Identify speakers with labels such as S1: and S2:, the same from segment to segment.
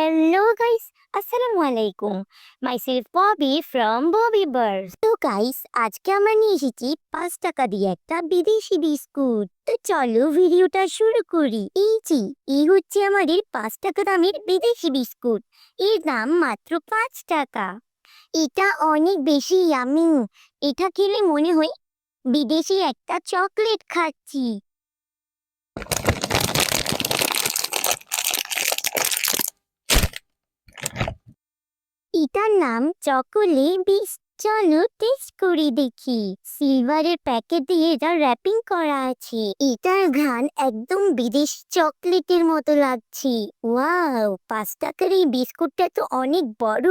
S1: Hello guys, আসসালামু আলাইকুম। Myself Bobby from Bobby Burst. তো গাইস, আজকে আমরা নিয়ে এসেছি 5 টাকা দিয়ে একটা বিদেশি বিস্কুট। তো চলো ভিডিওটা শুরু করি। এই হচ্ছে আমাদের 5 টাকা দামের বিদেশি বিস্কুট। এর দাম মাত্র 5 টাকা। এটা অনেক বেশি ইয়ামি। এটা খেলে মনে হয় বিদেশি একটা চকলেট খাচ্ছি। এটার নাম চকোলে বিস। চলো টেস্ট করে দেখি। সিলভারের প্যাকেট দিয়ে এটা র্যাপিং করা আছে। এটার ঘ্রাণ একদম বিদেশি চকলেটের মতো লাগছে। ওয়াও, 5 টাকার এই বিস্কুটটা তো অনেক বড়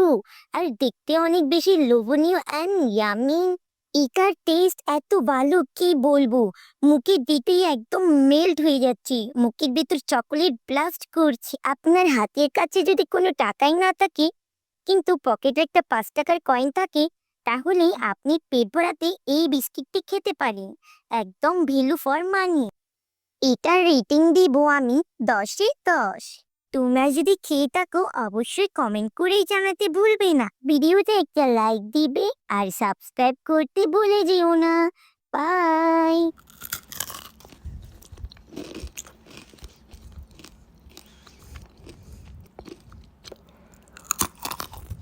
S1: আর দেখতে অনেক বেশি লোভনীয় অ্যান্ড ইয়ামি। এটার টেস্ট এত ভালো কি বলবো, মুখে দিতেই একদম মেল্ট হয়ে যাচ্ছে, মুখের ভিতর চকোলেট ব্লাস্ট করছে। আপনার হাতের কাছে যদি কোনো টাকাই না থাকে কিন্তু পকেটে একটা 5 টাকার কয়েন থাকে, তাহলেই আপনি পেট ভরাতে এই বিস্কিটটি খেতে পারেন। একদম ভ্যালু ফর মানি। এটার রেটিং দিব আমি 10 এ 10। তোমরা যদি খেয়ে থাকো অবশ্যই কমেন্ট করেই জানাতে ভুলবে না। ভিডিওতে একটা লাইক দিবে আর সাবস্ক্রাইব করতে ভুলে যেও না। বাই।